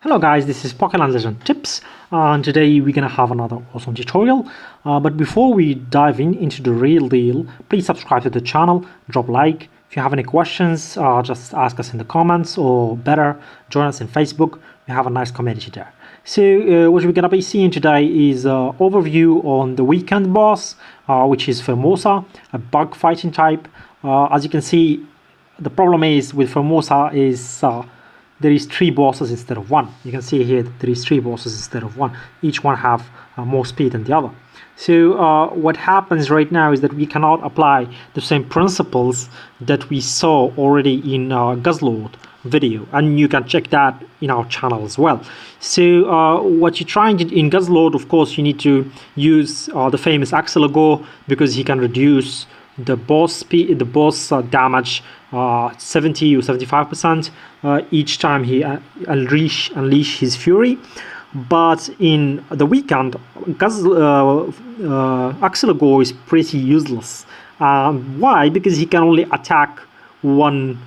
Hello guys, this is Pocket Legend Tips, and today we're gonna have another awesome tutorial. But before we dive into the real deal, please subscribe to the channel, drop a like. If you have any questions, just ask us in the comments, or better, join us in Facebook. We have a nice community there. So what we're gonna be seeing today is an overview on the weekend boss, which is Phermosa, a bug fighting type. As you can see, the problem is with Phermosa is there is 3 bosses instead of 1. You can see here that there is 3 bosses instead of 1. Each one have more speed than the other. So what happens right now is that we cannot apply the same principles that we saw already in Guzzlord video, and you can check that in our channel as well. So what you're trying to in Guzzlord, of course, you need to use the famous Axelogo, because he can reduce the boss speed, the boss damage 70 or 75% each time he unleash his fury. But in the weekend, Axelogo is pretty useless. Why? Because he can only attack one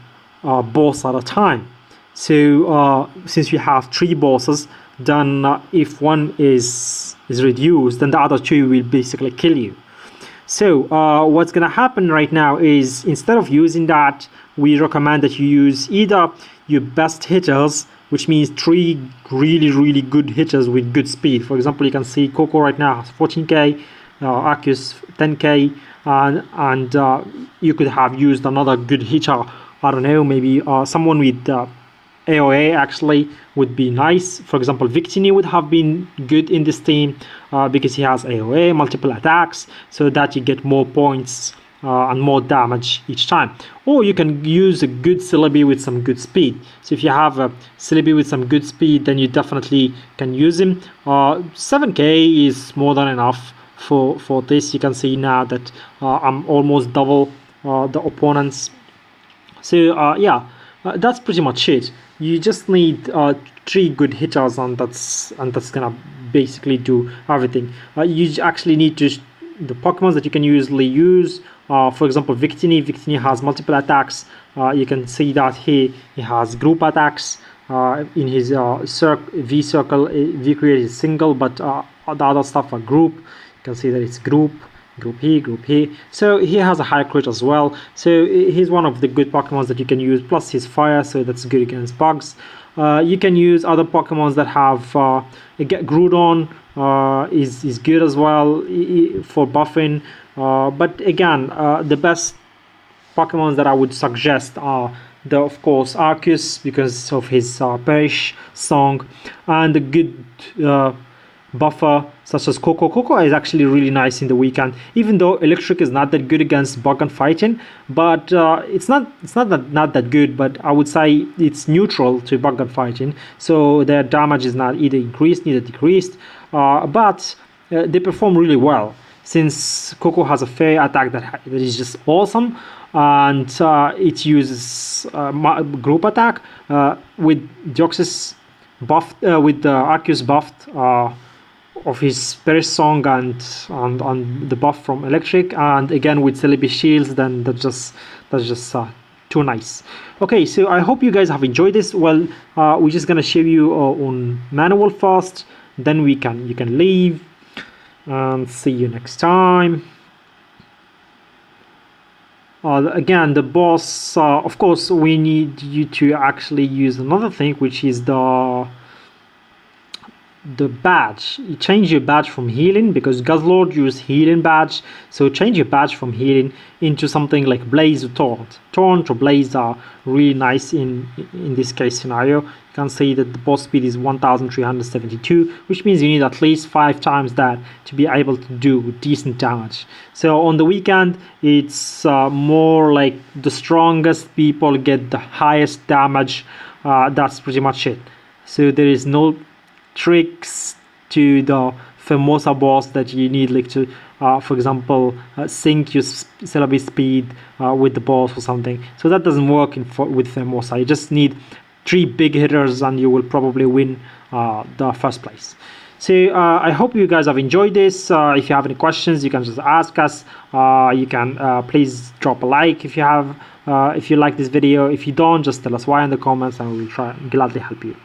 boss at a time. So since we have 3 bosses, then if one is reduced, then the other 2 will basically kill you. So what's going to happen right now is, instead of using that, we recommend that you use either your best hitters, which means 3 really good hitters with good speed. For example, you can see Coco right now has 14k, Arceus 10k, and you could have used another good hitter. I don't know, maybe someone with AOA actually would be nice. For example, Victini would have been good in this team because he has AOA, multiple attacks, so that you get more points and more damage each time. Or you can use a good Celebi with some good speed. So if you have a Celebi with some good speed, then you definitely can use him. 7k is more than enough for this. You can see now that I'm almost double the opponents. So yeah, that's pretty much it. You just need 3 good hitters, and that's gonna basically do everything. You actually need to the Pokemon that you can usually use. For example, Victini has multiple attacks. You can see that he has group attacks. In his V circle, V create is single, but the other stuff are group. You can see that it's group he. So he has a high crit as well. So he's one of the good Pokemon that you can use. Plus his fire, so that's good against bugs. You can use other Pokemon that have Groudon is good as well for buffing. But again, the best Pokemon that I would suggest are of course Arceus, because of his Perish song, and the good buffer such as Coco. Coco is actually really nice in the weekend, even though electric is not that good against bug and fighting. But it's not that good, but I would say it's neutral to bug and fighting, so their damage is not either increased neither decreased, but they perform really well, since Coco has a fair attack that is just awesome, and it uses group attack with Deoxys buffed, with the Arceus buffed of his Perish song and the buff from electric, and again with Celebi shields, then that's just too nice. Okay, so I hope you guys have enjoyed this. Well, we're just gonna show you on manual first, then you can leave, and see you next time. Again, the boss, of course, we need you to actually use another thing, which is the badge. You change your badge from healing, because Guzzlord use healing badge, so change your badge from healing into something like Blaze or Taunt or Blaze are really nice in this case scenario. You can see that the boss speed is 1372, which means you need at least 5 times that to be able to do decent damage. So on the weekend, it's more like the strongest people get the highest damage. That's pretty much it. So there is no tricks to the Phermosa boss that you need, like to for example sync your Celebi speed with the boss or something. So that doesn't work with Phermosa. You just need 3 big hitters and you will probably win the first place. So I hope you guys have enjoyed this. If you have any questions, you can just ask us. You can please drop a like if you like this video. If you don't, just tell us why in the comments, and we'll try and gladly help you.